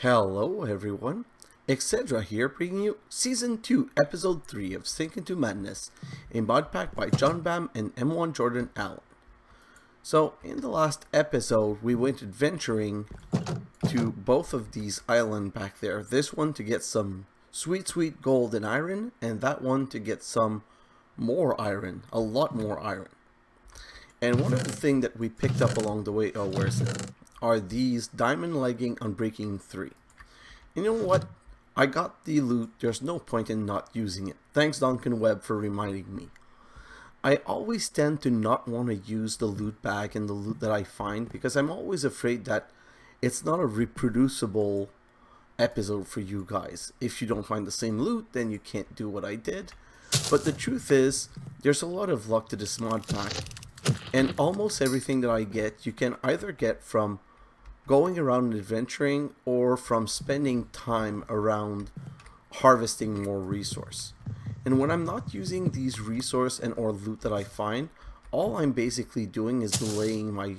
Hello everyone, xHedra here bringing you Season 2, Episode 3 of Sink into Madness, a mod pack by John Bam and M1 Jordan Allen. So, in the last episode, we went adventuring to both of these islands back there. This one to get some sweet gold and iron, and that one to get some more iron, a lot more iron. And one of the things that we picked up along the way, are these diamond legging unbreaking 3. You know what? I got the loot, there's no point in not using it. Thanks Duncan Webb for reminding me. I always tend to not want to use the loot bag and the loot that I find because I'm always afraid that it's not a reproducible episode for you guys. If you don't find the same loot, then you can't do what I did. But the truth is, there's a lot of luck to this mod pack. And almost everything that I get, you can either get from going around and adventuring or from spending time around harvesting more resource. And when I'm not using these resource and or loot that I find, all I'm basically doing is delaying my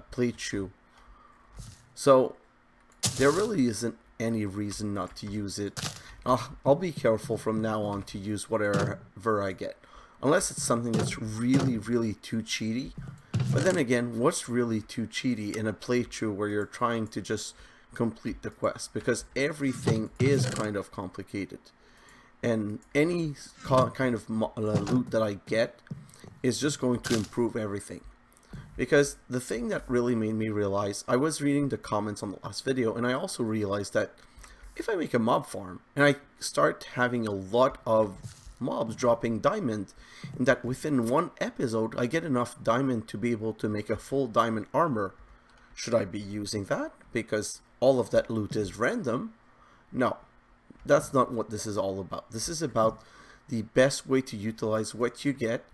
plate shoe. So there really isn't any reason not to use it. I'll be careful from now on to use whatever I get. Unless it's something that's really too cheaty. But then again, what's really too cheaty in a playthrough where you're trying to just complete the quest? Because everything is kind of complicated. And any kind of loot that I get is just going to improve everything. Because the thing that really made me realize, I was reading the comments on the last video, and I also realized that if I make a mob farm, and I start having a lot of mobs dropping diamond, and that within one episode I get enough diamond to be able to make a full diamond armor. Should I be using that because all of that loot is random? No, that's not what this is all about. This is about the best way to utilize what you get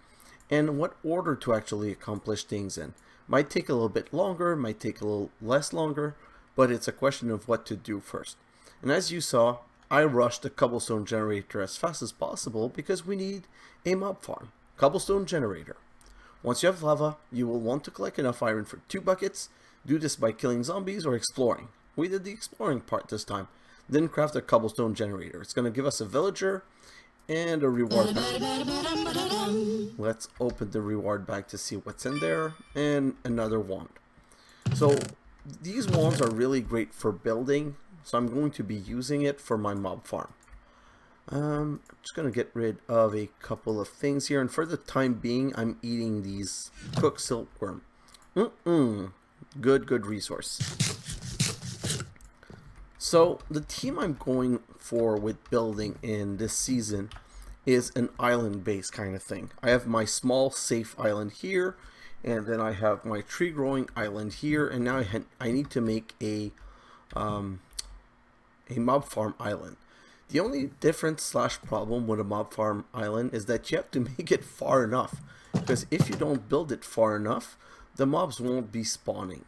and what order to actually accomplish things in. Might take a little bit longer, might take a little less longer, but it's a question of what to do first. And as you saw, I rushed the Cobblestone Generator as fast as possible because we need a mob farm. Cobblestone Generator. Once you have lava, you will want to collect enough iron for 2 buckets. Do this by killing zombies or exploring. We did the exploring part this time. Then craft a Cobblestone Generator. It's going to give us a villager and a reward bag. Let's open the reward bag to see what's in there. And another wand. So these wands are really great for building. So I'm going to be using it for my mob farm. I'm just going to get rid of a couple of things here. And for the time being, I'm eating these cooked silkworm. Good resource. So the team I'm going for with building in this season is an island-based kind of thing. I have my small safe island here. And then I have my tree growing island here. And now I need to make a mob farm island. The only difference / problem with a mob farm island is that you have to make it far enough, because if you don't build it far enough, the mobs won't be spawning.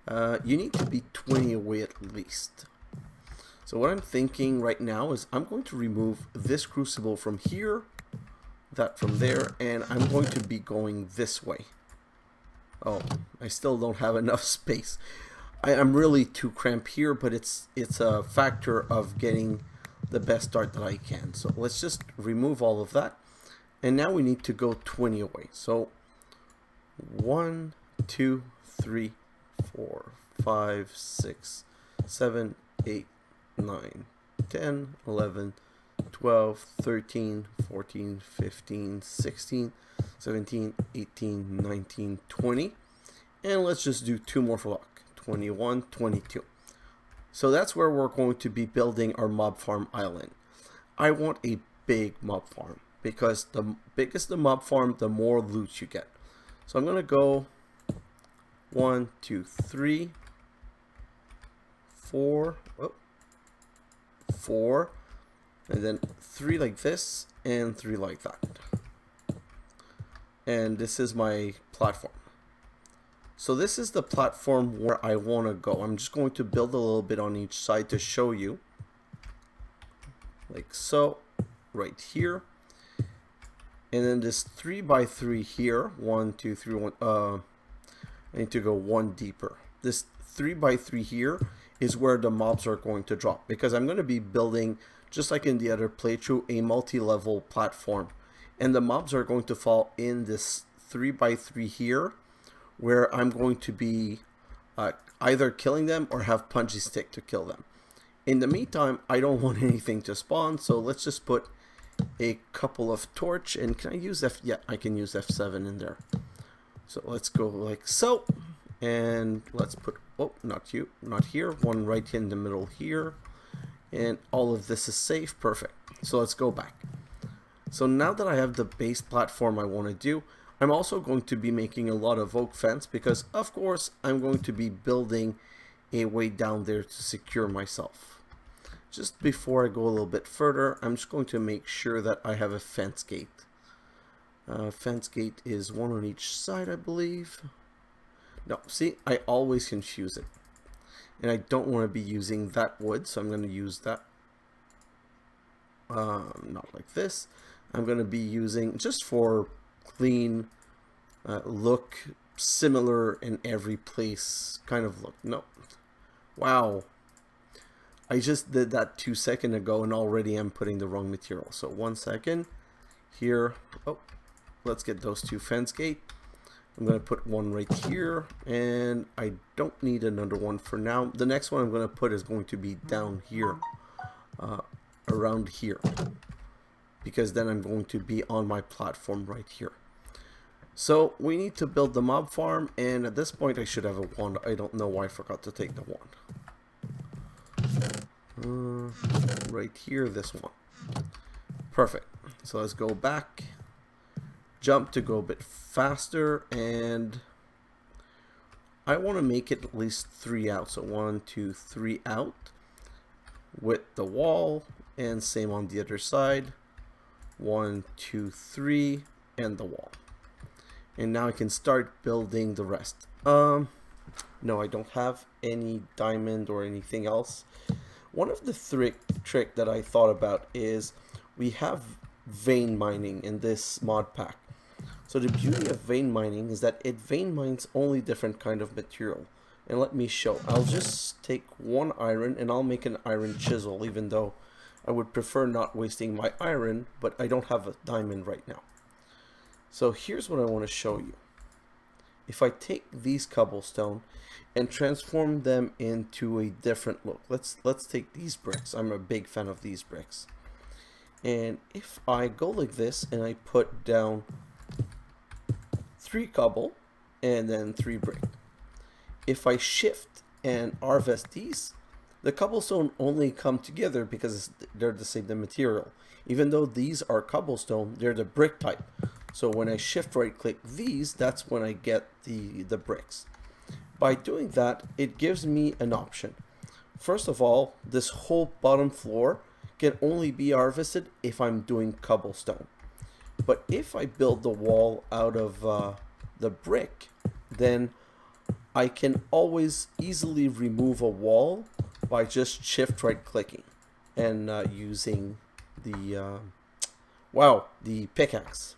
You need to be 20 away at least. So what I'm thinking right now is I'm going to remove this crucible from here, that from there, and I'm going to be going this way. Oh, I still don't have enough space. I'm really too cramped here, but it's a factor of getting the best start that I can. So let's just remove all of that. And now we need to go 20 away. So 1, 2, 3, 4, 5, 6, 7, 8, 9, 10, 11, 12, 13, 14, 15, 16, 17, 18, 19, 20. And let's just do 2 more for luck. 21, 22. So that's where we're going to be building our mob farm island. I want a big mob farm because the biggest the mob farm, the more loot you get. So I'm going to go 1, 2, 3, 4, 4, and then 3 like this and 3 like that. And this is my platform. So this is the platform where I want to go. I'm just going to build a little bit on each side to show you. Like so, right here. And then this 3x3 here. 1, 2, 3, 1. I need to go 1 deeper. This 3x3 here is where the mobs are going to drop, because I'm going to be building, just like in the other playthrough, a multi-level platform, and the mobs are going to fall in this 3x3 here, where I'm going to be either killing them or have punchy stick to kill them. In the meantime, I don't want anything to spawn, so let's just put a couple of torch, and can I use yeah, I can use F7 in there. So let's go like so, and let's put, oh, not here, one right in the middle here, and all of this is safe. Perfect. So let's go back. So now that I have the base platform I want to do, I'm also going to be making a lot of oak fence, because of course I'm going to be building a way down there to secure myself. Just before I go a little bit further, I'm just going to make sure that I have a fence gate. Fence gate is one on each side, I believe. No, see, I always confuse it. And I don't want to be using that wood, so I'm going to use that. Not like this. I'm going to be using, just for clean look, similar in every place kind of look. No. Wow. I just did that 2 seconds ago, and already I'm putting the wrong material. So 1 second. Here. Oh, let's get those two fence gate. I'm going to put one right here, and I don't need another one for now. The next one I'm going to put is going to be down here, around here, because then I'm going to be on my platform right here. So we need to build the mob farm, and at this point I should have a wand. I don't know why I forgot to take the wand. Right here, this one. Perfect. So let's go back, jump to go a bit faster, and I want to make it at least 3 out. So 1, 2, 3 out with the wall, and same on the other side. 1, 2, 3, and the wall. And now I can start building the rest. No, I don't have any diamond or anything else. One of the trick that I thought about is we have vein mining in this mod pack. So the beauty of vein mining is that it vein mines only different kind of material. And let me show. I'll just take 1 iron and I'll make an iron chisel, even though I would prefer not wasting my iron, but I don't have a diamond right now. So here's what I want to show you. If I take these cobblestone and transform them into a different look, let's take these bricks. I'm a big fan of these bricks. And if I go like this and I put down 3 cobble and then 3 brick, if I shift and harvest these, the cobblestone only come together because they're the same material. Even though these are cobblestone, they're the brick type. So when I shift right click these, that's when I get the bricks. By doing that, it gives me an option. First of all, this whole bottom floor can only be harvested if I'm doing cobblestone. But if I build the wall out of the brick, then I can always easily remove a wall by just shift right clicking and using the the pickaxe.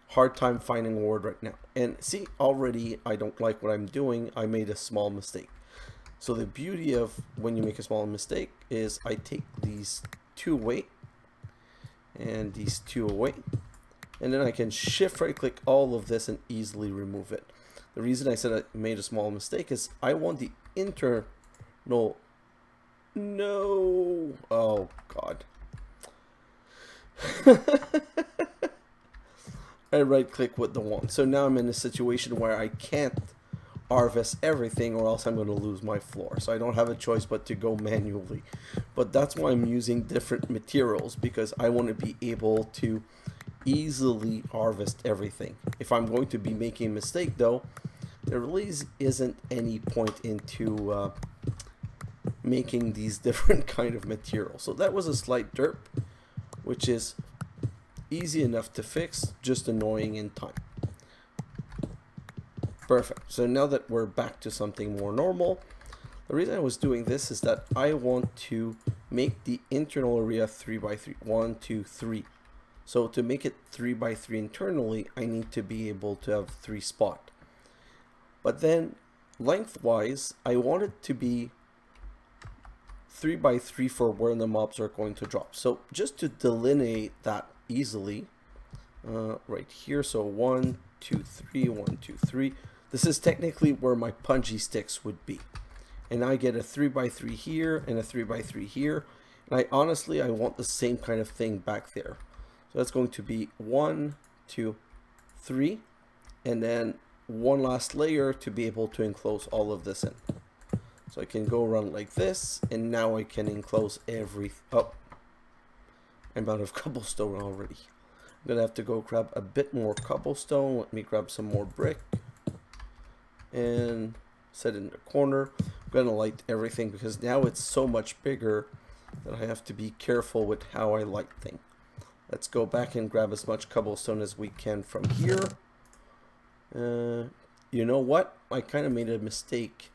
Hard time finding a word right now. And see, already I don't like what I'm doing. I made a small mistake. So the beauty of when you make a small mistake is I take these 2 away and these 2 away, and then I can shift right click all of this and easily remove it. The reason I said I made a small mistake is I want the internal, no, oh god. I right click with the wand. So now I'm in a situation where I can't harvest everything or else I'm going to lose my floor. So I don't have a choice but to go manually. But that's why I'm using different materials, because I want to be able to easily harvest everything. If I'm going to be making a mistake though, there really isn't any point into making these different kind of materials. So that was a slight derp, which is easy enough to fix, just annoying in time. Perfect. So now that we're back to something more normal, the reason I was doing this is that I want to make the internal area 3x3. 1, 2, 3. So to make it 3x3 internally, I need to be able to have 3 spots. But then lengthwise, I want it to be 3x3 for where the mobs are going to drop. So just to delineate that easily, right here, so 1, 2, 3, 1, 2, 3. This is technically where my punji sticks would be. And I get a 3x3 here and a 3x3 here. And I honestly want the same kind of thing back there. So that's going to be 1, 2, 3, and then one last layer to be able to enclose all of this in. So I can go around like this, and now I can enclose every, oh, I'm out of cobblestone already. I'm gonna have to go grab a bit more cobblestone. Let me grab some more brick and set it in the corner. I'm gonna light everything because now it's so much bigger that I have to be careful with how I light things. Let's go back and grab as much cobblestone as we can from here. You know what? I kind of made a mistake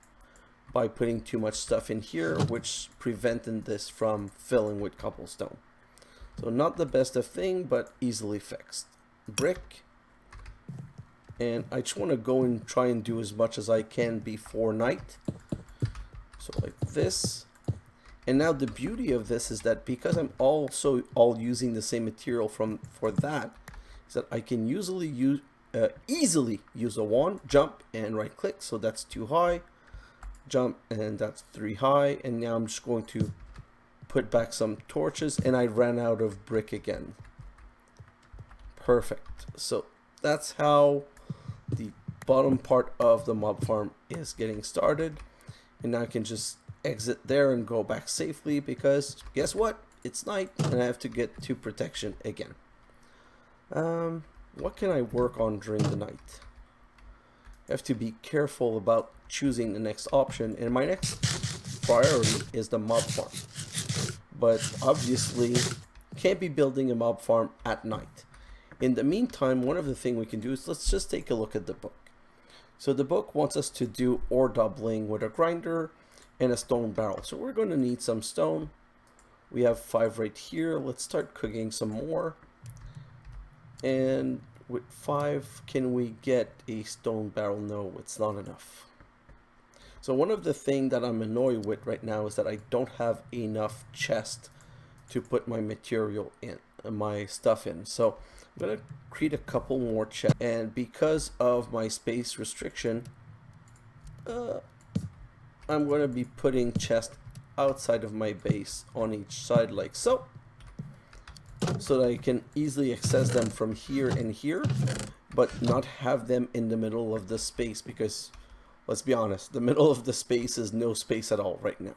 by putting too much stuff in here, which prevented this from filling with cobblestone. So not the best of thing, but easily fixed. Brick. And I just want to go and try and do as much as I can before night. So like this. And now the beauty of this is that because I'm also all using the same material for that, is that I can easily use a wand, jump and right click. So that's 2 high, jump, and that's 3 high. And now I'm just going to put back some torches, and I ran out of brick again. Perfect. So that's how the bottom part of the mob farm is getting started. And now I can just exit there and go back safely because guess what? It's night and I have to get to protection again. What can I work on during the night? I have to be careful about choosing the next option, and my next priority is the mob farm. But obviously can't be building a mob farm at night. In the meantime, one of the things we can do is let's just take a look at the book. So the book wants us to do ore doubling with a grinder and a stone barrel. So we're going to need some stone. We have 5 right here. Let's start cooking some more. And with 5, can we get a stone barrel? No, it's not enough. So one of the things that I'm annoyed with right now is that I don't have enough chest to put my material in, my stuff in. So I'm going to create a couple more chests. And because of my space restriction, I'm going to be putting chests outside of my base on each side like so that I can easily access them from here and here, but not have them in the middle of the space because, let's be honest, the middle of the space is no space at all right now.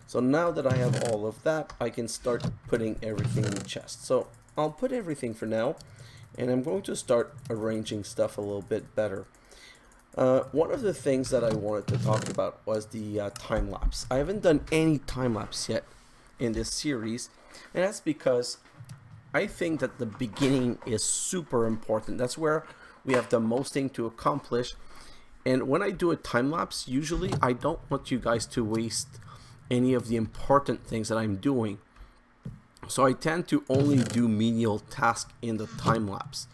So now that I have all of that, I can start putting everything in the chest. So I'll put everything for now, and I'm going to start arranging stuff a little bit better. One of the things that I wanted to talk about was the time lapse. I haven't done any time lapse yet in this series, and that's because I think that the beginning is super important. That's where we have the most thing to accomplish. And when I do a time lapse, usually I don't want you guys to waste any of the important things that I'm doing. So I tend to only do menial tasks in the time lapse.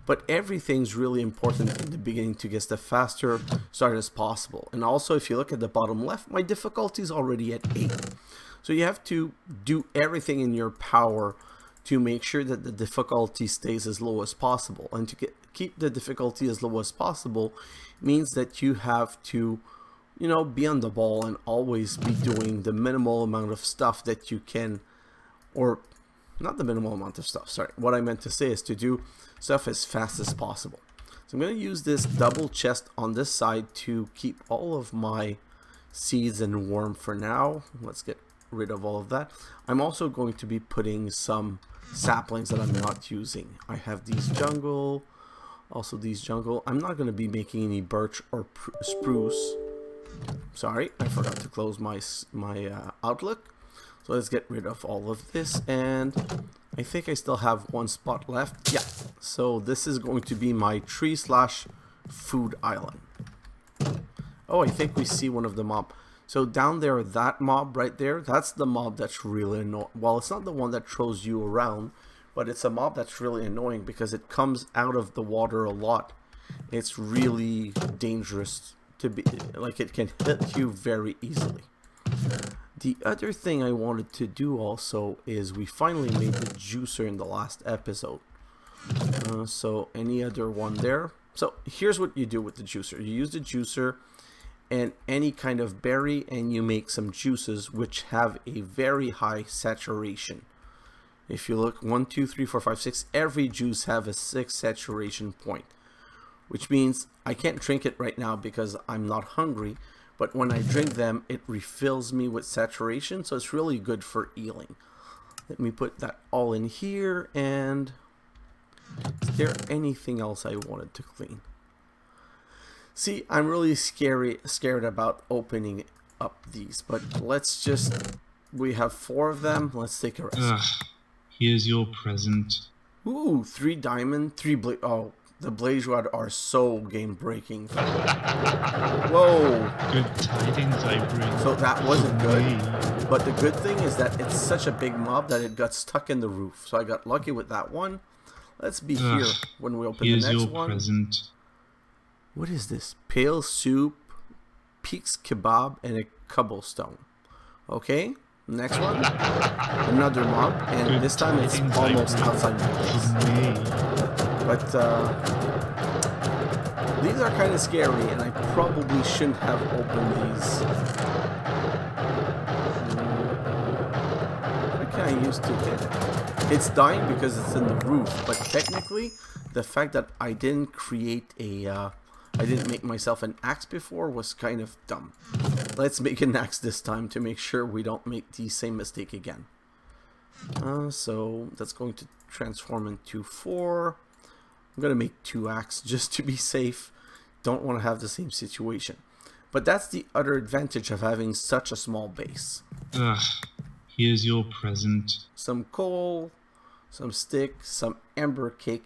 But everything's really important in the beginning to get the faster start as possible. And also, if you look at the bottom left, my difficulty is already at 8. So you have to do everything in your power to make sure that the difficulty stays as low as possible. And to keep the difficulty as low as possible means that you have to, you know, be on the ball and always be doing the minimal amount of stuff that you can, or not the minimal amount of stuff, sorry. What I meant to say is to do stuff as fast as possible. So I'm going to use this double chest on this side to keep all of my seeds and worm for now. Let's get rid of all of that. I'm also going to be putting some saplings that I'm not using. I have these jungle, also these jungle. I'm not going to be making any birch or spruce. Sorry, I forgot to close my outlook. So let's get rid of all of this, and I think I still have one spot left. Yeah, so this is going to be my tree/food island. Oh, I think we see one of the mob. So down there, that mob right there, that's the mob that's really annoying. Well, it's not the one that throws you around, but it's a mob that's really annoying because it comes out of the water a lot. It's really dangerous to be, like, it can hit you very easily. the other thing I wanted to do also is we finally made the juicer in the last episode. So any other one there? So here's what you do with the juicer. You use the juicer and any kind of berry, and you make some juices which have a very high saturation. If you look 1, 2, 3, 4, 5, 6, every juice have a 6 saturation point, which means I can't drink it right now because I'm not hungry, but when I drink them it refills me with saturation, so it's really good for healing. Let me put that all in here. And is there anything else I wanted to clean? See, I'm really scared about opening up these, but let's just, we have 4 of them. Let's take a rest. Here's your present. Ooh, 3 diamond, 3 blaze. Oh, the blaze rod are so game breaking. Whoa. Good tidings I bring. So that wasn't good. But the good thing is that it's such a big mob that it got stuck in the roof. So I got lucky with that one. Let's be here when we open the next one. Here's your present. What is this? Pale soup, peaks kebab, and a cobblestone. Okay. Next one, another mob, and Good this time it's almost outside my base. But these are kind of scary, and I probably shouldn't have opened these. What can I use to hit it? It's dying because it's in the roof, but technically, the fact that I didn't create a I didn't make myself an axe before was kind of dumb. Let's make an axe this time to make sure we don't make the same mistake again. So that's going to transform into 4. I'm going to make 2 axes just to be safe. Don't want to have the same situation. But that's the other advantage of having such a small base. Here's your present. Some coal, some stick, some ember cake.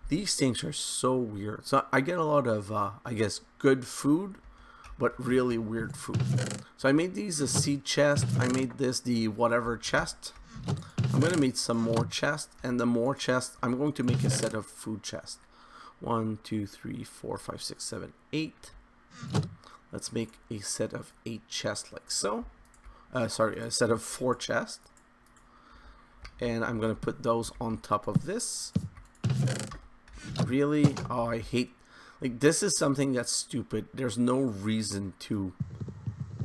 These things are so weird. So I get a lot of, I guess, good food, but really weird food. So I made these a seed chest. I made this the whatever chest. I'm going to make some more chests. And the more chests, I'm going to make a set of food chests. 1, 2, 3, 4, 5, 6, 7, 8. Let's make a set of 8 chests like so. Sorry, a set of 4 chests. And I'm going to put those on top of this. Really? Oh, I hate, like, this is something that's stupid. There's no reason to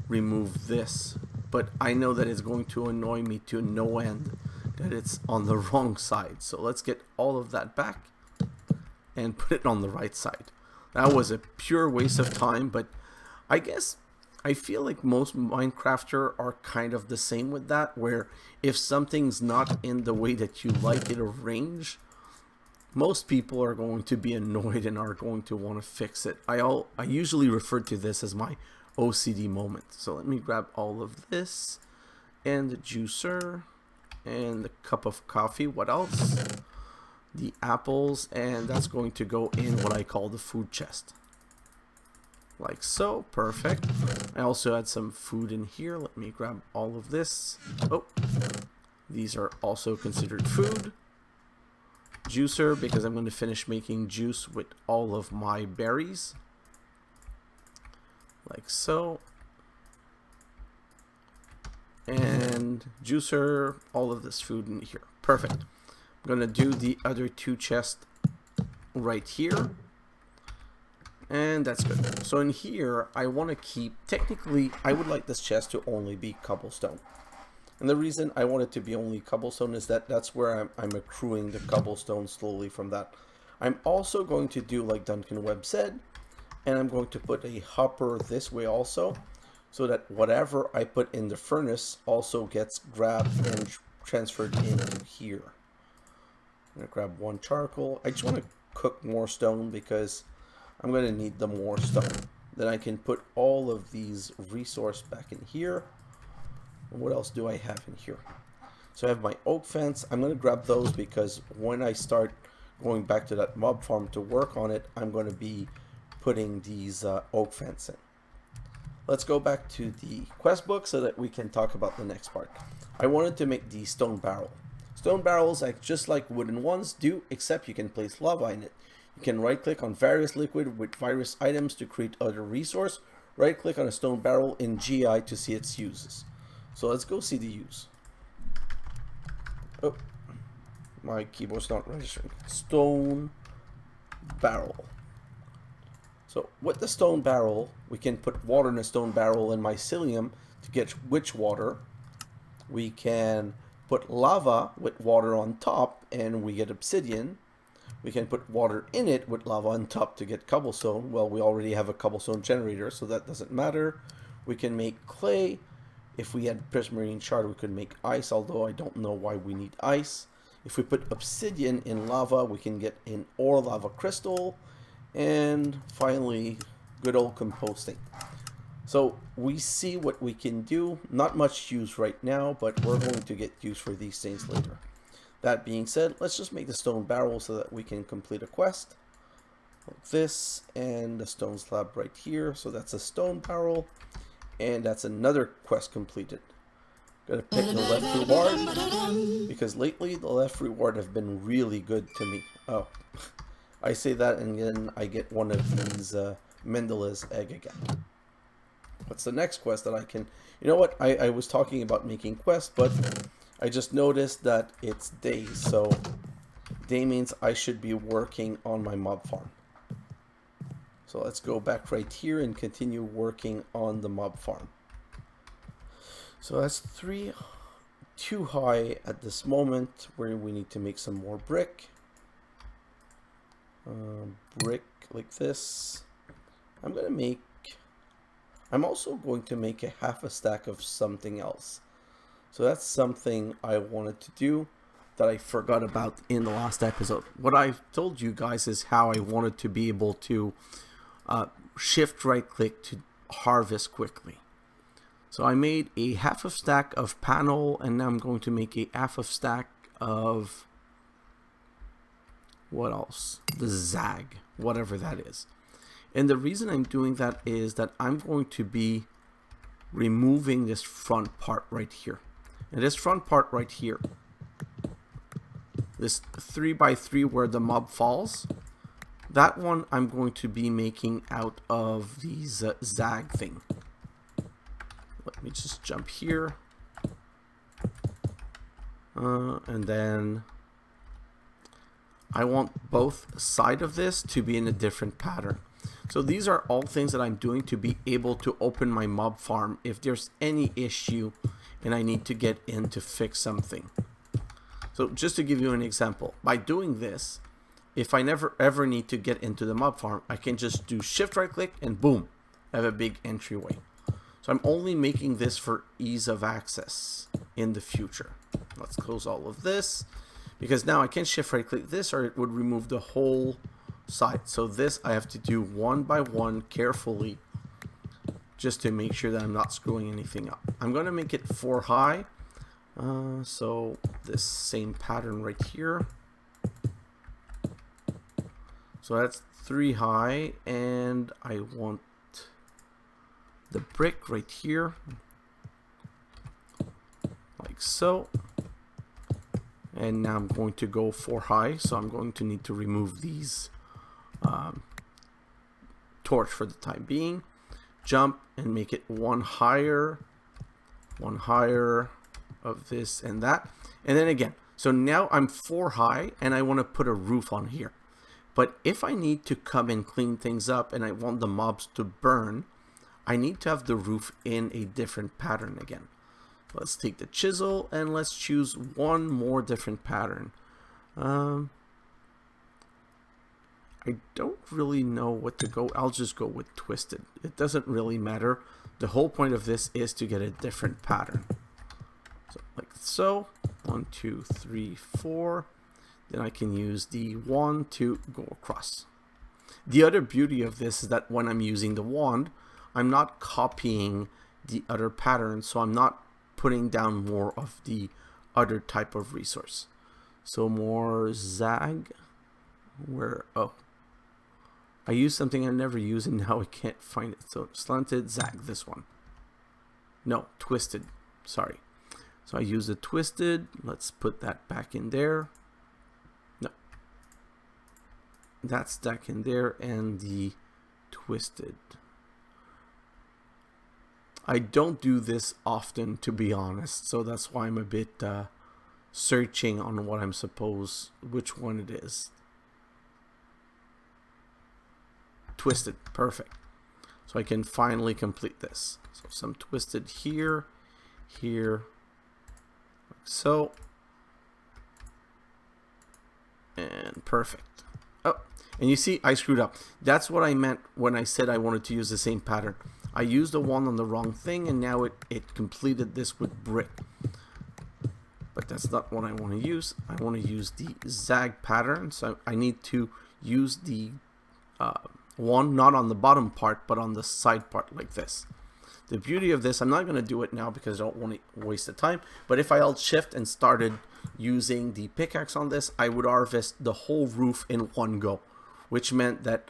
remove this, but I know that it's going to annoy me to no end that it's on the wrong side. So let's get all of that back and put it on the right side. That was a pure waste of time, but I guess I feel like most Minecrafters are kind of the same with that, where if something's not in the way that you like it arranged, most people are going to be annoyed and are going to want to fix it. I usually refer to this as my OCD moment. So let me grab all of this and the juicer and the cup of coffee. What else? The apples, and that's going to go in what I call the food chest. Like so. Perfect. I also had some food in here. Let me grab all of this. Oh, these are also considered food. Juicer, because I'm going to finish making juice with all of my berries. Like so. And juicer, all of this food in here. Perfect. I'm going to do the other 2 chests right here. And that's good. So in here, I want to keep, technically, I would like this chest to only be cobblestone. And the reason I want it to be only cobblestone is that that's where I'm accruing the cobblestone slowly from that. I'm also going to do like Duncan Webb said, and I'm going to put a hopper this way also, so that whatever I put in the furnace also gets grabbed and transferred into here. I'm going to grab 1 charcoal. I just want to cook more stone because I'm going to need the more stone. Then I can put all of these resources back in here. And what else do I have in here? So I have my oak fence. I'm going to grab those because when I start going back to that mob farm to work on it, I'm going to be putting these oak fence in. Let's go back to the quest book so that we can talk about the next part. I wanted to make the stone barrel. Stone barrels act just like wooden ones do, except you can place lava in it. You can right click on various liquid with various items to create other resource. Right click on a stone barrel in GI to see its uses. So let's go see the use. Oh, my keyboard's not registering. Stone barrel. So with the stone barrel, we can put water in a stone barrel and mycelium to get witch water. We can put lava with water on top and we get obsidian. We can put water in it with lava on top to get cobblestone. Well, we already have a cobblestone generator, so that doesn't matter. We can make clay. If we had prismarine shard, we could make ice, although I don't know why we need ice. If we put obsidian in lava, we can get an ore lava crystal. And finally, good old composting. So we see what we can do. Not much use right now, but we're going to get use for these things later. That being said, let's just make the stone barrel so that we can complete a quest. Like this, and the stone slab right here. So that's a stone barrel, and that's another quest completed. Gotta pick the left reward, because lately the left reward have been really good to me. Oh, I say that and then I get one of these Mendele's egg again. What's the next quest that I can... You know what, I was talking about making quests, but I just noticed that it's day, so day means I should be working on my mob farm. So let's go back right here and continue working on the mob farm. So that's too high at this moment, where we need to make some more brick. Brick like this. I'm also going to make a half a stack of something else. So that's something I wanted to do that I forgot about in the last episode. What I told you guys is how I wanted to be able to shift right click to harvest quickly. So I made a half a stack of panel, and now I'm going to make a half a stack of, what else? The zag, whatever that is. And the reason I'm doing that is that I'm going to be removing this front part right here. And this front part right here, this 3x3 where the mob falls, that one I'm going to be making out of these zag thing. Let me just jump here. And then I want both sides of this to be in a different pattern. So these are all things that I'm doing to be able to open my mob farm if there's any issue and I need to get in to fix something. So just to give you an example, by doing this, if I never ever need to get into the mob farm, I can just do shift right click and boom, I have a big entryway. So I'm only making this for ease of access in the future. Let's close all of this, because now I can shift right click this or it would remove the whole side. So this I have to do one by one carefully, just to make sure that I'm not screwing anything up. I'm going to make it 4 high. So this same pattern right here. So that's 3 high, and I want the brick right here, like so. And now I'm going to go 4 high, so I'm going to need to remove these torch for the time being. Jump and make it 1 higher of this and that, and then again. So now I'm 4 high and I want to put a roof on here. But if I need to come and clean things up and I want the mobs to burn, I need to have the roof in a different pattern again. Let's take the chisel and let's choose one more different pattern. I don't really know what to go. I'll just go with twisted. It doesn't really matter. The whole point of this is to get a different pattern. So like so, 1, 2, 3, 4. Then I can use the wand to go across. The other beauty of this is that when I'm using the wand, I'm not copying the other pattern, so I'm not putting down more of the other type of resource. So more zag, where, oh, I use something I never use and now I can't find it. So slanted zag, this one. No, twisted, sorry. So I use the twisted, let's put that back in there. No, that's back in there, and the twisted. I don't do this often, to be honest, so that's why I'm a bit searching on what I'm supposed, which one it is. Twisted, perfect. So I can finally complete this. So some twisted here, here, like so, and perfect. Oh, and you see, I screwed up. That's what I meant when I said I wanted to use the same pattern. I used the one on the wrong thing, and now it completed this with brick. But that's not what I want to use. I want to use the zag pattern, so I need to use the one not on the bottom part, but on the side part like this. The beauty of this, I'm not going to do it now because I don't want to waste the time, but if I held shift and started using the pickaxe on this, I would harvest the whole roof in one go, which meant that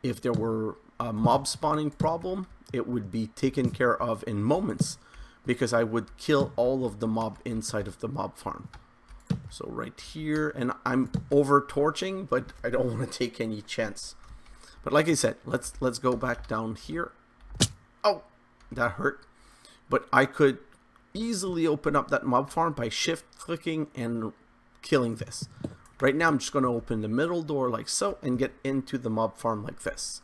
if there were a mob spawning problem, it would be taken care of in moments, because I would kill all of the mob inside of the mob farm. So right here, and I'm over torching, but I don't want to take any chance. But like I said, let's go back down here. Oh, that hurt. But I could easily open up that mob farm by shift clicking and killing this. Right now I'm just going to open the middle door like so and get into the mob farm like this.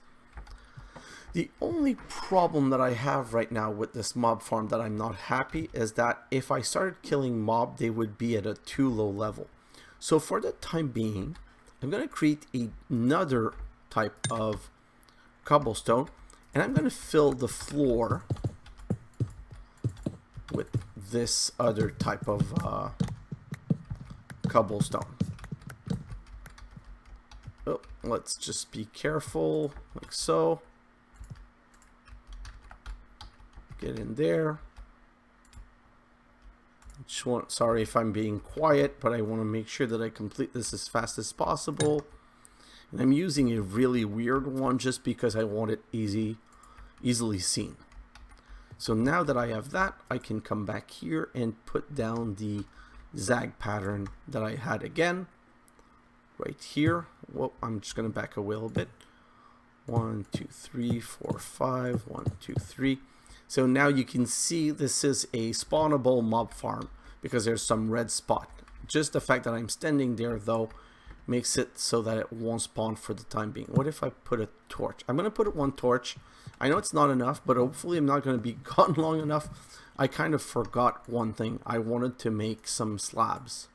The only problem that I have right now with this mob farm that I'm not happy is that if I started killing mob, they would be at a too low level. So for the time being, I'm going to create another type of cobblestone, and I'm going to fill the floor with this other type of cobblestone. Oh, let's just be careful, like so. Get in there. Sorry if I'm being quiet, but I want to make sure that I complete this as fast as possible. And I'm using a really weird one just because I want it easily seen. So now that I have that, I can come back here and put down the zag pattern that I had again. Right here. Whoa, I'm just going to back away a little bit. 1, 2, 3, 4, 5. 1, 2, 3. So now you can see this is a spawnable mob farm because there's some red spot. Just the fact that I'm standing there though makes it so that it won't spawn for the time being. What if I put a torch? I'm going to put one torch. I know it's not enough, but hopefully I'm not going to be gone long enough. I kind of forgot one thing. I wanted to make some slabs.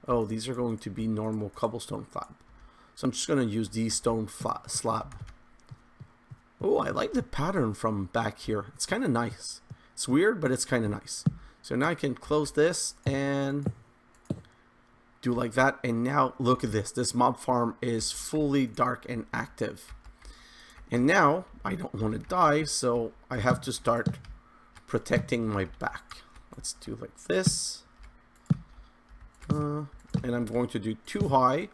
Oh, these are going to be normal cobblestone slab. So I'm just going to use these stone slab. Oh, I like the pattern from back here. It's kind of nice. It's weird, but it's kind of nice. So now I can close this and do like that. And now look at this. This mob farm is fully dark and active. And now I don't want to die, so I have to start protecting my back. Let's do like this. And I'm going to do too high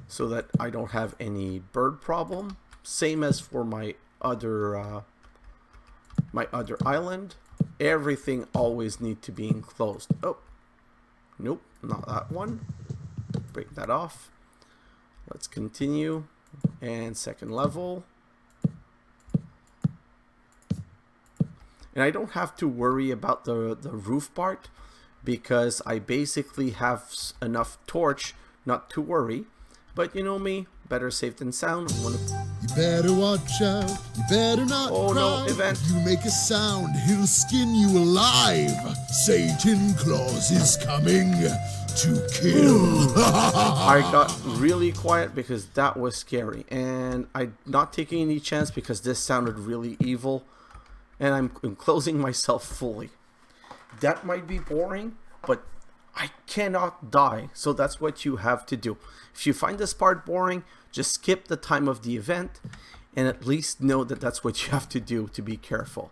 so that I don't have any bird problem. Same as for my other island. Everything always needs to be enclosed. Oh, nope, not that one. Break that off. Let's continue. And second level. And I don't have to worry about the roof part because I basically have enough torch not to worry. But you know me, better safe than sound. You better watch out, you better not cry. No, event. If you make a sound, he'll skin you alive. Satan Claus is coming to kill. I got really quiet because that was scary. And I'm not taking any chance because this sounded really evil. And I'm enclosing myself fully. That might be boring, but I cannot die. So that's what you have to do. If you find this part boring, just skip the time of the event and at least know that that's what you have to do to be careful.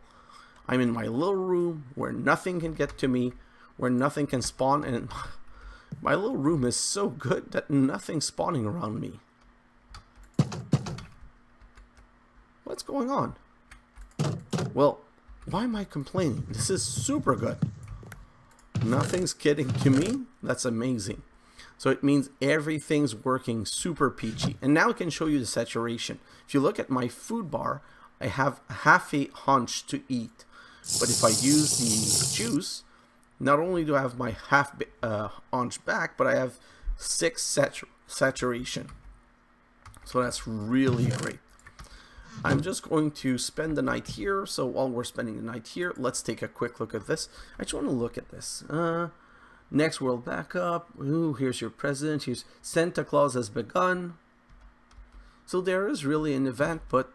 I'm in my little room where nothing can get to me, where nothing can spawn, and my little room is so good that nothing's spawning around me. What's going on? Well, why am I complaining? This is super good. Nothing's getting to me. That's amazing. So it means everything's working super peachy. And now I can show you the saturation. If you look at my food bar, I have half a hunch to eat. But if I use the juice, not only do I have my half ounce back, but I have 6 saturation. So that's really great. I'm just going to spend the night here. So while we're spending the night here, let's take a quick look at this. I just want to look at this. Next world backup. Ooh, here's your present. Here's Santa Claus has begun. So there is really an event, but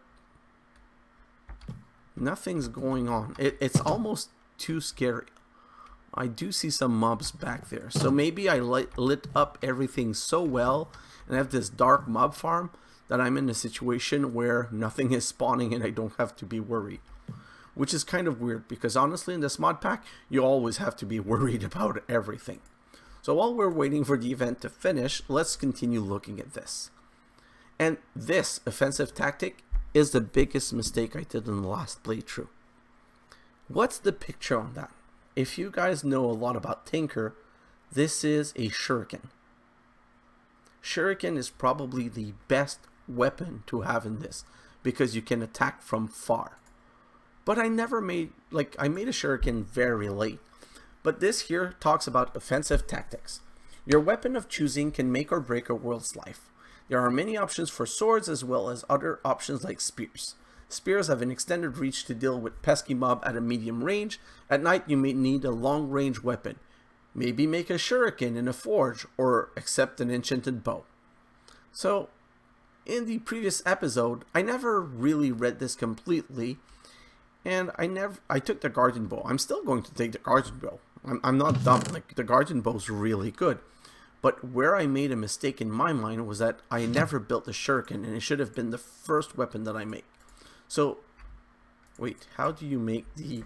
nothing's going on. It's almost too scary. I do see some mobs back there. So maybe I lit up everything so well and I have this dark mob farm that I'm in a situation where nothing is spawning and I don't have to be worried. Which is kind of weird because honestly in this mod pack, you always have to be worried about everything. So while we're waiting for the event to finish, let's continue looking at this. And this offensive tactic is the biggest mistake I did in the last playthrough. What's the picture on that? If you guys know a lot about Tinker, this is a shuriken. Shuriken is probably the best weapon to have in this because you can attack from far. But I never made, I made a shuriken very late. But this here talks about offensive tactics. Your weapon of choosing can make or break a world's life. There are many options for swords as well as other options like spears. Spears have an extended reach to deal with pesky mob at a medium range. At night you may need a long range weapon. Maybe make a shuriken in a forge or accept an enchanted bow. So in the previous episode I never really read this completely and I took the guardian bow. I'm still going to take the guardian bow. I'm not dumb. The guardian bow is really good. But where I made a mistake in my mind was that I never built the shuriken and it should have been the first weapon that I make. So, wait, how do you make the,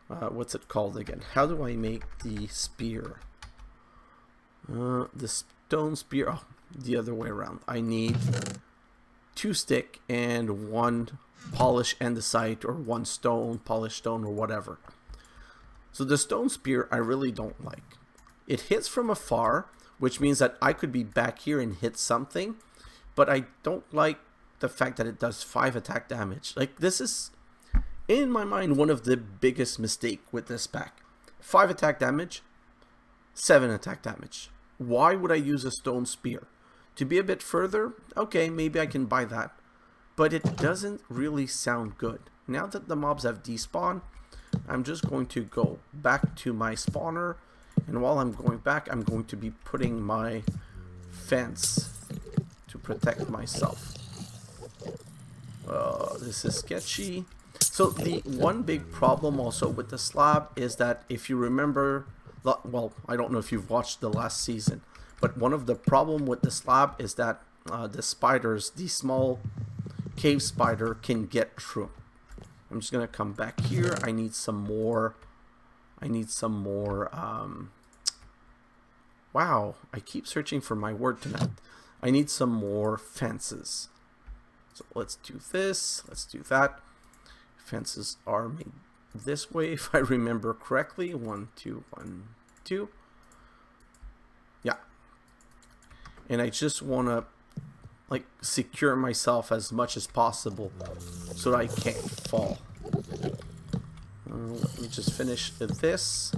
what's it called again? How do I make the spear? The stone spear, oh, the other way around. I need 2 stick and 1 polish andesite or 1 stone, polished stone or whatever. So the stone spear I really don't like. It hits from afar, which means that I could be back here and hit something, but I don't like the fact that it does 5 attack damage. This is, in my mind, one of the biggest mistakes with this pack. 5 attack damage, 7 attack damage. Why would I use a stone spear? To be a bit further, okay, maybe I can buy that, but it doesn't really sound good. Now that the mobs have despawned, I'm just going to go back to my spawner. And while I'm going back, I'm going to be putting my fence to protect myself. This is sketchy. So the one big problem also with the slab is that if you remember, well, I don't know if you've watched the last season, but one of the problem with the slab is that the spiders, the small cave spider can get through. I'm just going to come back here. I need some more. Wow, I keep searching for my word tonight. I need some more fences. So let's do this, let's do that. Fences are made this way, if I remember correctly. 1, 2, 1, 2. Yeah. And I just want to secure myself as much as possible so that I can't fall. Let me just finish this.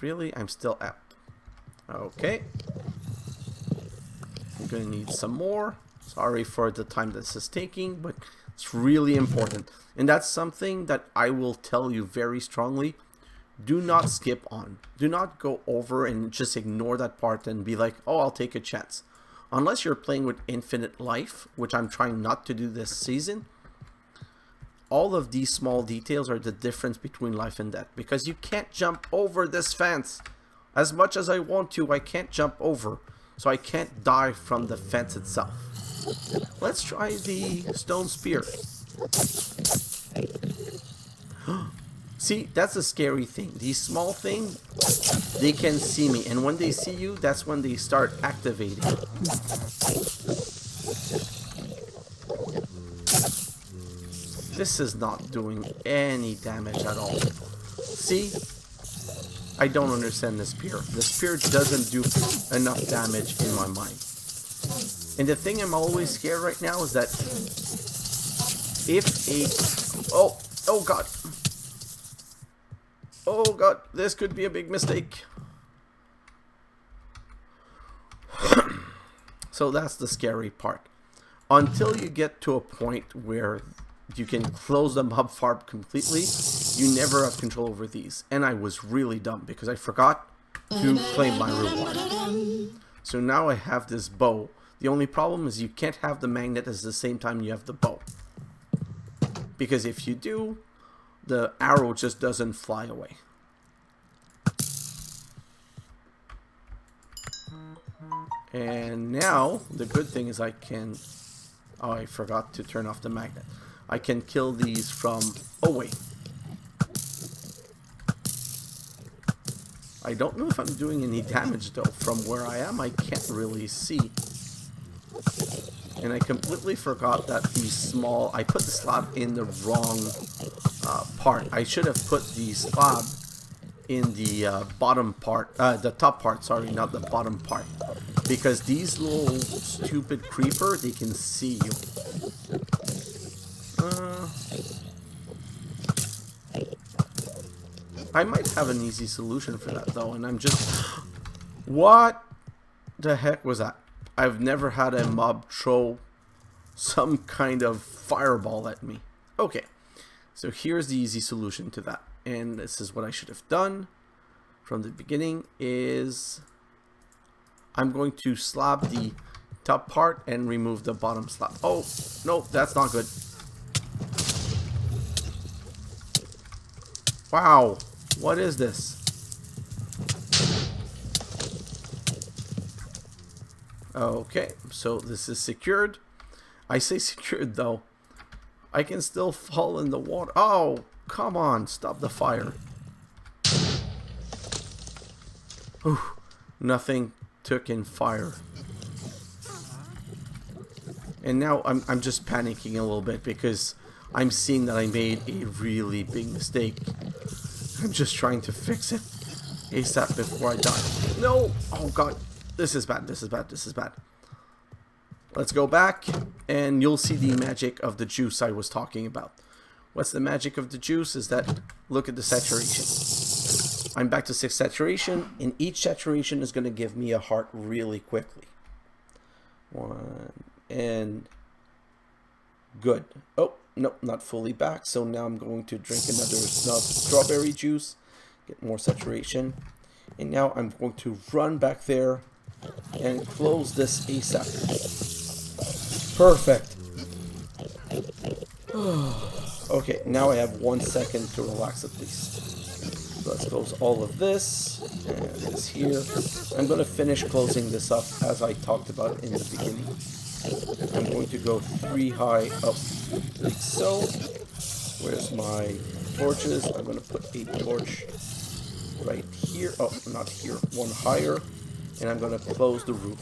Really? I'm still out. Okay. I'm gonna need some more. Sorry for the time this is taking, but it's really important. And that's something that I will tell you very strongly. Do not skip on. Do not go over and just ignore that part and be like, oh, I'll take a chance. Unless you're playing with infinite life, which I'm trying not to do this season. All of these small details are the difference between life and death. Because you can't jump over this fence. As much as I want to, I can't jump over. So I can't die from the fence itself. Let's try the stone spear. See, that's a scary thing. These small things, they can see me. And when they see you, that's when they start activating. This is not doing any damage at all. See? I don't understand the spear. The spear doesn't do enough damage in my mind. And the thing I'm always scared right now is that if a... Oh god. Oh god, this could be a big mistake. So that's the scary part. Until you get to a point where you can close the mob farm completely, you never have control over these. And I was really dumb because I forgot to claim my reward. So now I have this bow. The only problem is you can't have the magnet at the same time you have the bow. Because if you do, the arrow just doesn't fly away. And now, the good thing is I can... Oh, I forgot to turn off the magnet. I can kill these from... Oh, wait. I don't know if I'm doing any damage, though. From where I am, I can't really see. And I completely forgot that these small... I put the slab in the wrong part. I should have put the slab in the bottom part. The top part, sorry, not the bottom part. Because these little stupid creeper, they can see you. I might have an easy solution for that though, and I'm just... What the heck was that? I've never had a mob throw some kind of fireball at me. Okay, so here's the easy solution to that. And this is what I should have done from the beginning is... I'm going to slab the top part and remove the bottom slab. Oh, no, that's not good. Wow, what is this? Okay, so this is secured. I say secured though. I can still fall in the water. Oh, come on, stop the fire. Whew, nothing took in fire. And now I'm just panicking a little bit because I'm seeing that I made a really big mistake. I'm just trying to fix it ASAP before I die. No! Oh god, this is bad, this is bad, this is bad. Let's go back and you'll see the magic of the juice I was talking about. What's the magic of the juice is that, look at the saturation. I'm back to 6 saturation, and each saturation is going to give me a heart really quickly. 1, and good. Oh, no, not fully back, so now I'm going to drink another strawberry juice, get more saturation, and now I'm going to run back there and close this ASAP. Perfect. Okay, now I have 1 second to relax at least. Let's close all of this and this here. I'm going to finish closing this up as I talked about in the beginning. I'm going to go 3 high up like so. Where's my torches? I'm going to put a torch right here. Oh, not here. 1 higher. And I'm going to close the roof.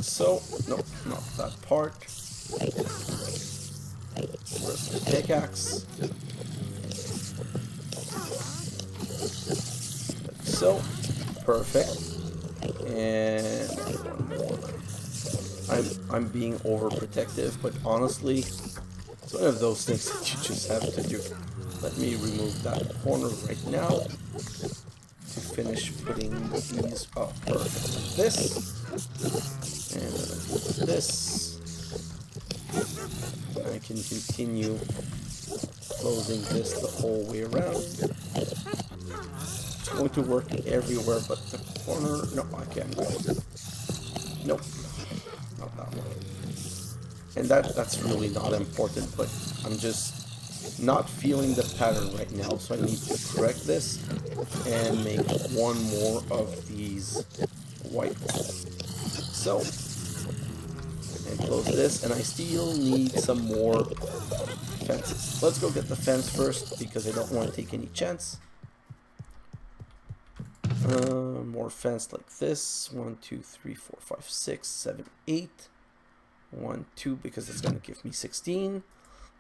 So, no, not that part. Where's the pickaxe? Like so, perfect. And 1 more. I'm being overprotective, but honestly, it's one of those things that you just have to do. Let me remove that corner right now to finish putting these up. Perfect. This and this. I can continue closing this the whole way around. It's going to work everywhere but the corner. No, I can't. Nope, not that one. And that's really not important, but I'm just not feeling the pattern right now, so I need to correct this and make 1 more of these white ones. So, and close this, and I still need some more fences. Let's go get the fence first because I don't want to take any chance. More fence like this. 1, 2, 3, 4, 5, 6, 7, 8. 1, 2, because it's going to give me 16.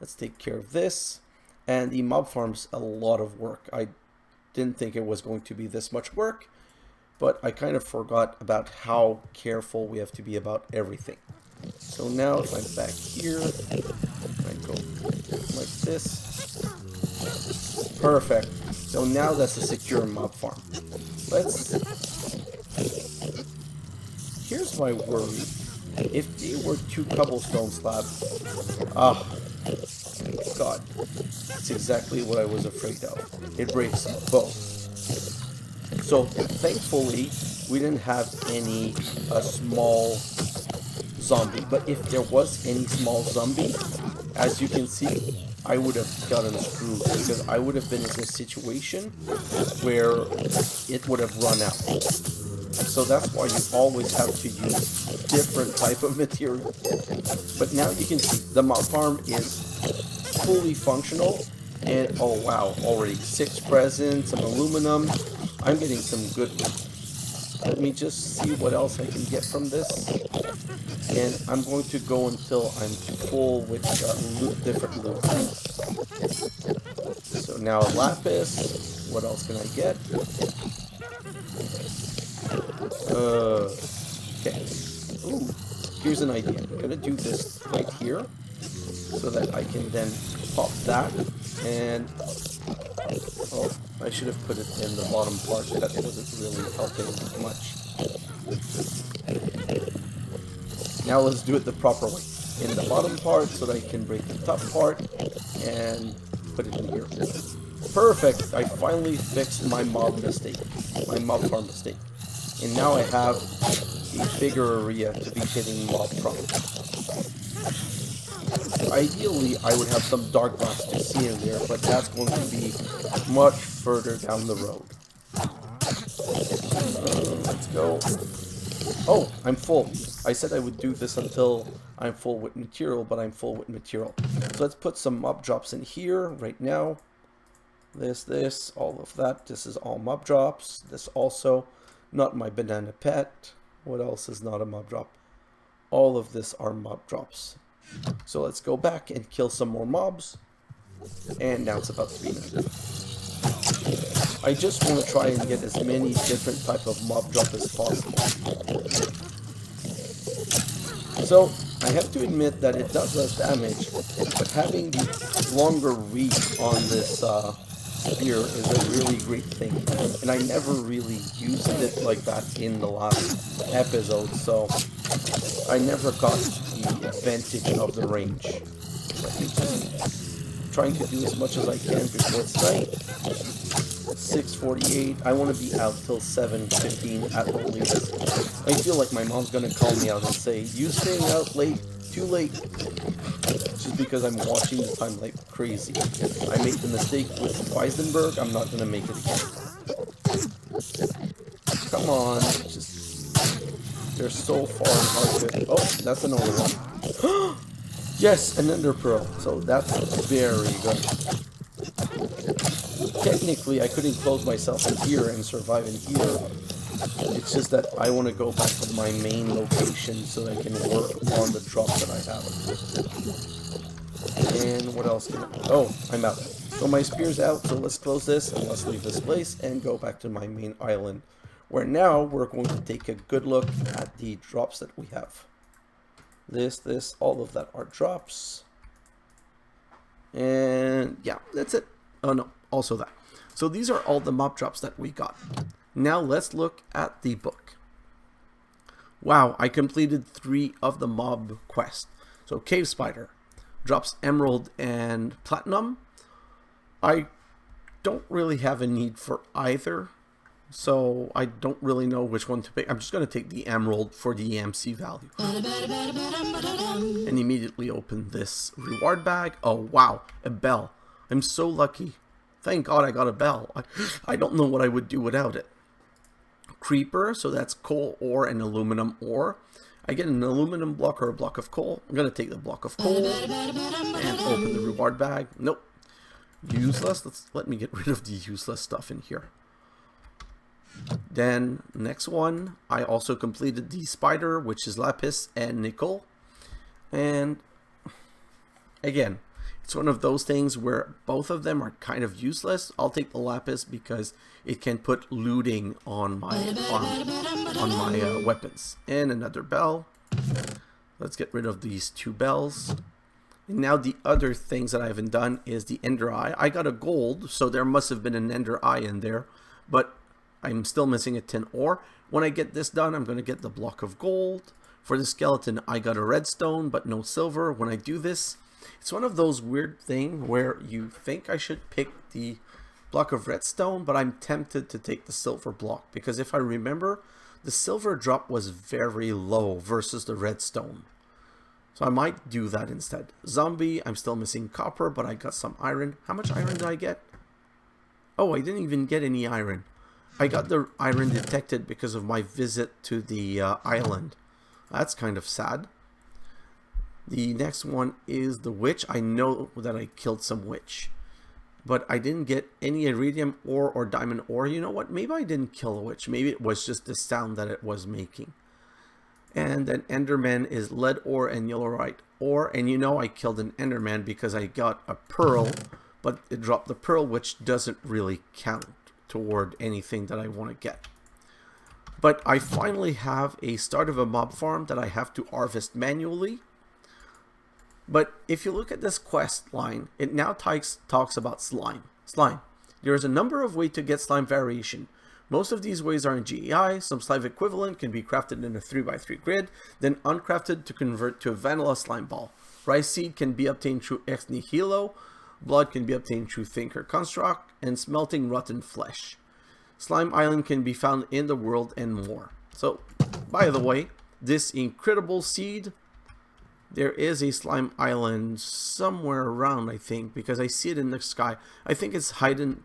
Let's take care of this. And the mob farm's a lot of work. I didn't think it was going to be this much work, but I kind of forgot about how careful we have to be about everything. So now if I'm back here, I go like this. Perfect. So now that's a secure mob farm. Here's my worry. If they were 2 cobblestone slabs, God, that's exactly what I was afraid of. It breaks both. So thankfully, we didn't have any small zombie. But if there was any small zombie, as you can see, I would have gotten screwed because I would have been in a situation where it would have run out. So that's why you always have to use different type of material. But now you can see the mob farm is fully functional. And oh wow, already 6 presents, some aluminum. I'm getting some good loot. Let me just see what else I can get from this. And I'm going to go until I'm full with different loot. So now lapis. What else can I get? Okay. Ooh, here's an idea. I'm gonna do this right here so that I can then pop that. And oh, I should have put it in the bottom part. That wasn't really helping much. Now let's do it the proper way. In the bottom part so that I can break the top part and put it in here. Perfect! I finally fixed my mob mistake. My mob farm mistake. And now I have a bigger area to be hitting mob from. Ideally, I would have some dark glass to see in there, but that's going to be much further down the road. Let's go. Oh, I'm full. I said I would do this until I'm full with material, but I'm full with material. So let's put some mob drops in here right now. This, all of that. This is all mob drops. This also, not my banana pet. What else is not a mob drop? All of this are mob drops. So let's go back and kill some more mobs. And now it's about to be night. I just want to try and get as many different type of mob drop as possible. So I have to admit that it does less damage, but having the longer reach on this spear is a really great thing. And I never really used it like that in the last episode, so I never got the advantage of the range. Let me just trying to do as much as I can before it's night. 6:48. I want to be out till 7:15 at the latest. I feel like my mom's gonna call me out and say, "You staying out late? Too late." Just because I'm watching the time like crazy. I made the mistake with Weisenberg. I'm not gonna make it again. Come on, just they're so far and hard to. Oh, that's another one. Yes, an ender pearl. So that's very good. Technically, I could enclose myself in here and survive in here. It's just that I want to go back to my main location so that I can work on the drop that I have. And what else can I... Oh, I'm out. So my spear's out, so let's close this and let's leave this place and go back to my main island. Where now we're going to take a good look at the drops that we have. This, all of that are drops. And yeah, that's it. Oh no, also that. So these are all the mob drops that we got. Now let's look at the book. Wow, I completed 3 of the mob quests. So Cave Spider drops emerald and platinum. I don't really have a need for either, so I don't really know which one to pick. I'm just going to take the emerald for the EMC value. And immediately open this reward bag. Oh wow, a bell. I'm so lucky. Thank God I got a bell. I don't know what I would do without it. Creeper, so that's coal ore and aluminum ore. I get an aluminum block or a block of coal. I'm going to take the block of coal and open the reward bag. Nope. Useless. Let me get rid of the useless stuff in here. Then next one, I also completed the spider, which is lapis and nickel. And again, It's one of those things where both of them are kind of useless. I'll take the lapis because it can put looting on my weapons. And another bell. Let's get rid of these 2 bells. And now the other things that I haven't done is the ender eye. I got a gold, so there must have been an ender eye in there, but I'm still missing a tin ore. When I get this done, I'm going to get the block of gold. For the skeleton, I got a redstone, but no silver. When I do this, it's one of those weird things where you think I should pick the block of redstone, but I'm tempted to take the silver block, because if I remember, the silver drop was very low versus the redstone. So I might do that instead. Zombie, I'm still missing copper, but I got some iron. How much iron did I get? Oh, I didn't even get any iron. I got the iron detected because of my visit to the island. That's kind of sad. The next one is the witch. I know that I killed some witch, but I didn't get any iridium ore or diamond ore. You know what? Maybe I didn't kill a witch. Maybe it was just the sound that it was making. And then enderman is lead ore and yellowite ore. And you know I killed an enderman because I got a pearl, but it dropped the pearl, which doesn't really count toward anything that I want to get. But I finally have a start of a mob farm that I have to harvest manually. But if you look at this quest line, it now talks about slime. There is a number of ways to get slime variation. Most of these ways are in GEI. Some slime equivalent can be crafted in a 3x3 grid, then uncrafted to convert to a vanilla slime ball. Rice seed can be obtained through ex nihilo. Blood can be obtained through Thinker Construct, and smelting rotten flesh. Slime Island can be found in the world and more. So, by the way, this incredible seed, there is a slime island somewhere around, I think, because I see it in the sky. I think it's hidden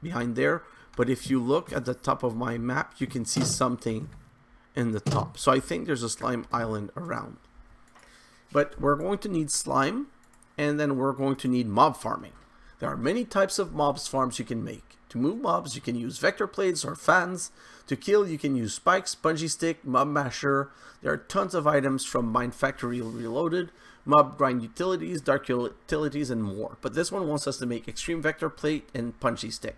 behind there, but if you look at the top of my map, you can see something in the top. So I think there's a slime island around. But we're going to need slime, and then we're going to need mob farming. There are many types of mobs farms you can make. To move mobs, you can use vector plates or fans. To kill, you can use spikes, bungee stick, mob masher. There are tons of items from Mine Factory Reloaded, mob grind utilities, dark utilities, and more. But this one wants us to make extreme vector plate and bungee stick.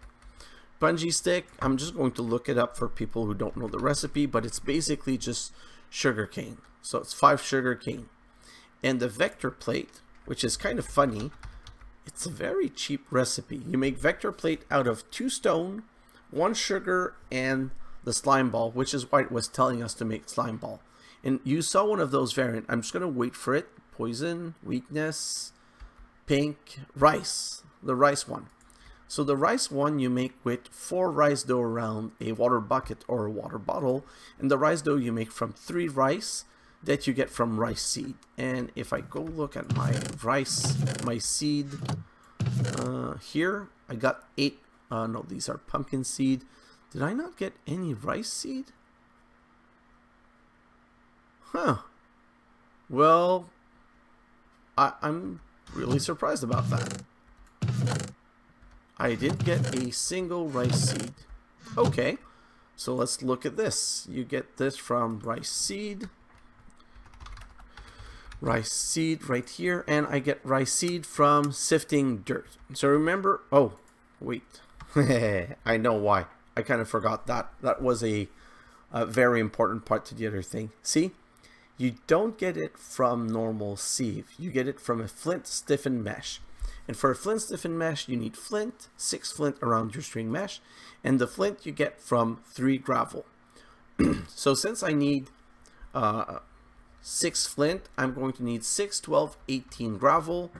Bungee stick, I'm just going to look it up for people who don't know the recipe, but it's basically just sugar cane. So it's 5 sugar cane. And the vector plate, which is kind of funny, it's a very cheap recipe. You make vector plate out of 2 stone, 1 sugar, and the slime ball, which is why it was telling us to make slime ball. And you saw one of those variant. I'm just going to wait for it. Poison, weakness, pink, rice. The rice one. So the rice one you make with 4 rice dough around a water bucket or a water bottle. And the rice dough you make from 3 rice that you get from rice seed. And if I go look at my rice, my seed here, I got 8. No, these are pumpkin seed. Did I not get any rice seed? Huh. Well, I'm really surprised about that. I didn't get a single rice seed. Okay, so let's look at this. You get this from rice seed. Rice seed right here, and I get rice seed from sifting dirt. So remember, oh, wait. I know why. I kind of forgot that. That was a very important part to the other thing. See? You don't get it from normal sieve. You get it from a flint stiffened mesh. And for a flint stiffened mesh, you need flint, 6 flint around your string mesh, and the flint you get from 3 gravel. So since I need 6 flint, I'm going to need 6, 12, 18 gravel.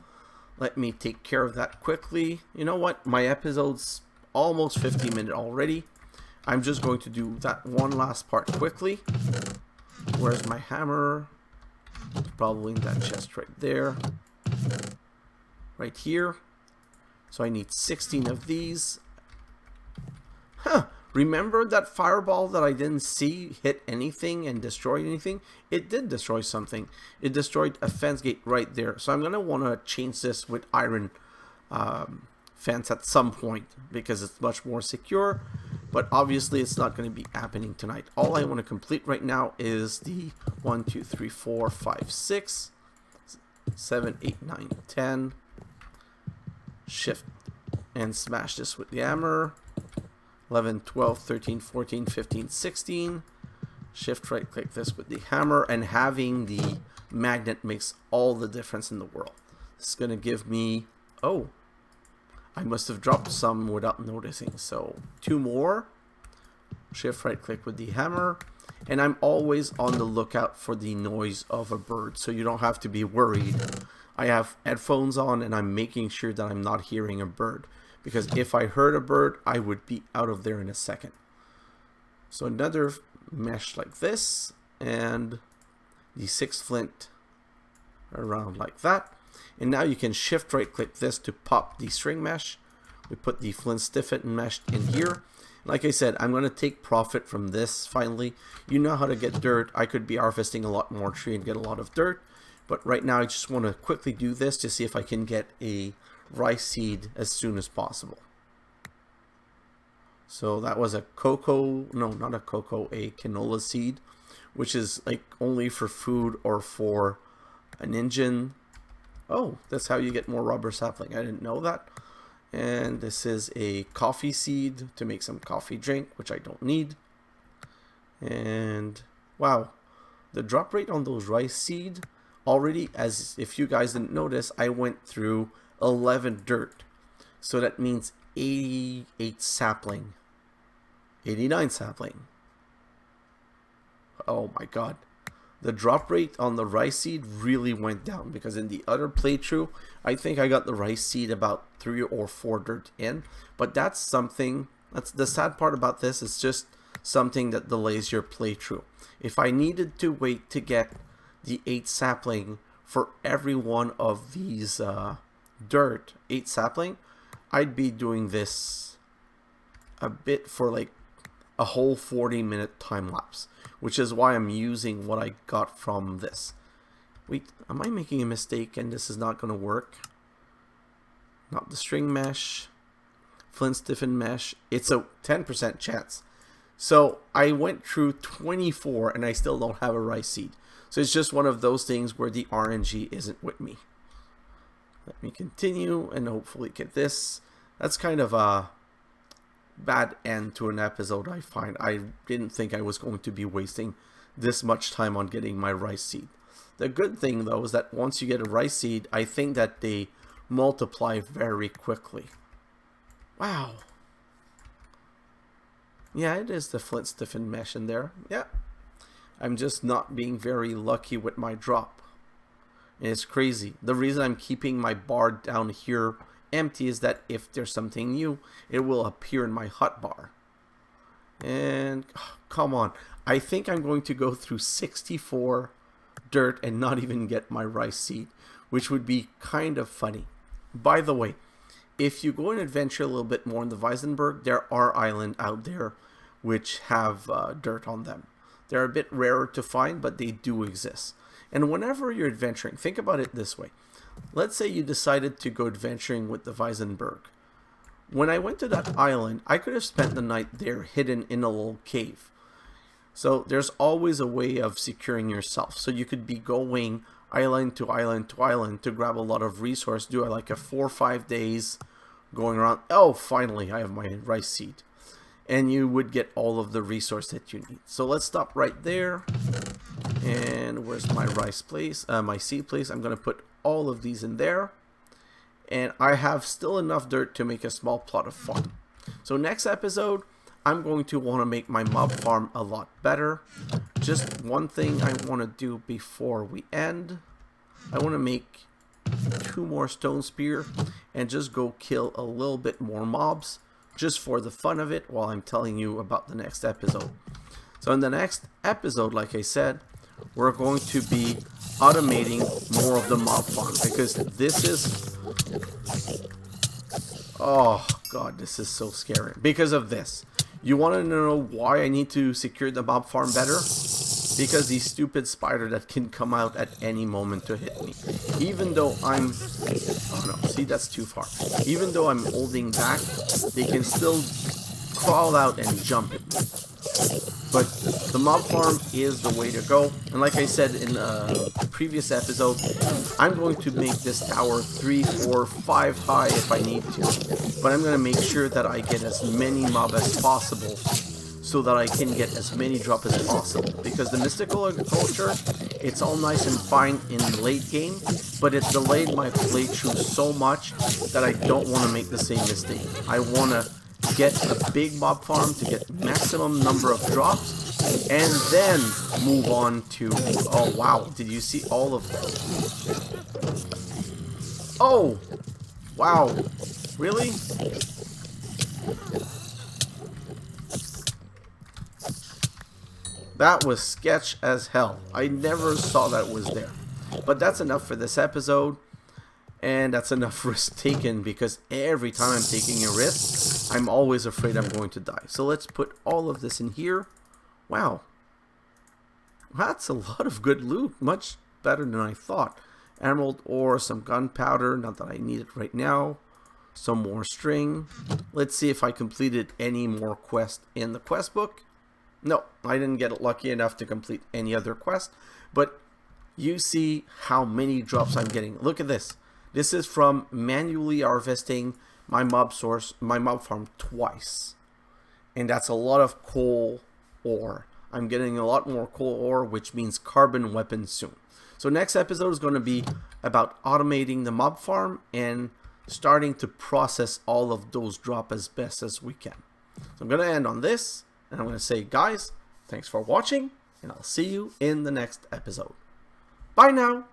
Let me take care of that quickly. You know what? My episode's almost 50 minutes already. I'm just going to do that one last part quickly. Where's my hammer? It's probably in that chest right there. Right here. So I need 16 of these. Huh. Remember that fireball that I didn't see hit anything and destroy anything? It did destroy something. It destroyed a fence gate right there. So I'm going to want to change this with iron fence at some point because it's much more secure. But obviously it's not going to be happening tonight. All I want to complete right now is the 1, 2, 3, 4, 5, 6, 7, 8, 9, 10. shift and smash this with the hammer. 11, 12, 13, 14, 15, 16. Shift right click this with the hammer, and having the magnet makes all the difference in the world. This is going to give me, oh, I must have dropped some without noticing. So 2 more. Shift right click with the hammer. And I'm always on the lookout for the noise of a bird, so you don't have to be worried. I have headphones on and I'm making sure that I'm not hearing a bird, because if I heard a bird, I would be out of there in a second. So another mesh like this, and the 6 flint around like that. And now you can shift right click this to pop the string mesh. We put the flint stiffened mesh in here. Like I said, I'm going to take profit from this finally. You know how to get dirt. I could be harvesting a lot more tree and get a lot of dirt. But right now I just want to quickly do this to see if I can get a rice seed as soon as possible. So that was a cocoa, no, not a cocoa, a canola seed, which is like only for food or for an engine. Oh, that's how you get more rubber sapling. I didn't know that. And this is a coffee seed to make some coffee drink, which I don't need. And wow, the drop rate on those rice seed already, as if you guys didn't notice, I went through 11 dirt. So that means 88 sapling, 89 sapling. Oh my god. The drop rate on the rice seed really went down, because in the other playthrough, I think I got the rice seed about 3 or 4 dirt in. But that's something, that's the sad part about this, is just something that delays your playthrough. If I needed to wait to get the 8 sapling for every one of these dirt, 8 sapling, I'd be doing this a bit for like a whole 40-minute time lapse, which is why I'm using what I got from this. Wait, am I making a mistake and this is not going to work? Not the string mesh, flint stiffened mesh. It's a 10% chance. So I went through 24 and I still don't have a rice seed. So it's just one of those things where the RNG isn't with me. Let me continue and hopefully get this. That's kind of a bad end to an episode, I find. I didn't think I was going to be wasting this much time on getting my rice seed. The good thing though is that once you get a rice seed, I think that they multiply very quickly. Wow. Yeah, it is the flint stiffened mesh in there. Yeah. I'm just not being very lucky with my drop. And it's crazy. The reason I'm keeping my bar down here empty is that if there's something new, it will appear in my hotbar. And oh, come on, I think I'm going to go through 64 dirt and not even get my rice seed, which would be kind of funny. By the way, if you go and adventure a little bit more in the Weisenberg, there are islands out there which have dirt on them. They're a bit rarer to find, but they do exist. And whenever you're adventuring, think about it this way. Let's say you decided to go adventuring with the Weisenberg. When I went to that island, I could have spent the night there hidden in a little cave. So there's always a way of securing yourself. So you could be going island to island to island to grab a lot of resource, do like a 4 or 5 days going around. Oh, finally, I have my rice seed. And you would get all of the resource that you need. So let's stop right there. And where's my rice place? My seed place. I'm going to put all of these in there. And I have still enough dirt to make a small plot of farm. So next episode, I'm going to want to make my mob farm a lot better. Just one thing I want to do before we end. I want to make 2 more stone spear and just go kill a little bit more mobs, just for the fun of it, while I'm telling you about the next episode. So in the next episode, like I said, we're going to be automating more of the mob farm, because this is, oh god, this is so scary because of this. You want to know why I need to secure the mob farm better? Because these stupid spider that can come out at any moment to hit me. Even though I'm, oh no, see, that's too far. Even though I'm holding back, they can still crawl out and jump at me. But the mob farm is the way to go. And like I said in the previous episode, I'm going to make this tower 3, 4, 5 high if I need to. But I'm going to make sure that I get as many mob as possible, so that I can get as many drop as possible. Because the mystical agriculture, it's all nice and fine in the late game, but it delayed my playthrough so much that I don't want to make the same mistake. I want to get a big mob farm to get maximum number of drops, and then move on to... Oh wow, did you see all of... Oh! Wow. Really? That was sketch as hell. I never saw that was there. But that's enough for this episode. And that's enough risk taken, because every time I'm taking a risk, I'm always afraid I'm going to die. So let's put all of this in here. Wow. That's a lot of good loot. Much better than I thought. Emerald ore, some gunpowder. Not that I need it right now. Some more string. Let's see if I completed any more quests in the quest book. No, I didn't get lucky enough to complete any other quest, but you see how many drops I'm getting. Look at this. This is from manually harvesting my mob farm twice. And that's a lot of coal ore. I'm getting a lot more coal ore, which means carbon weapons soon. So next episode is going to be about automating the mob farm and starting to process all of those drops as best as we can. So I'm going to end on this. And I'm going to say, guys, thanks for watching, and I'll see you in the next episode. Bye now!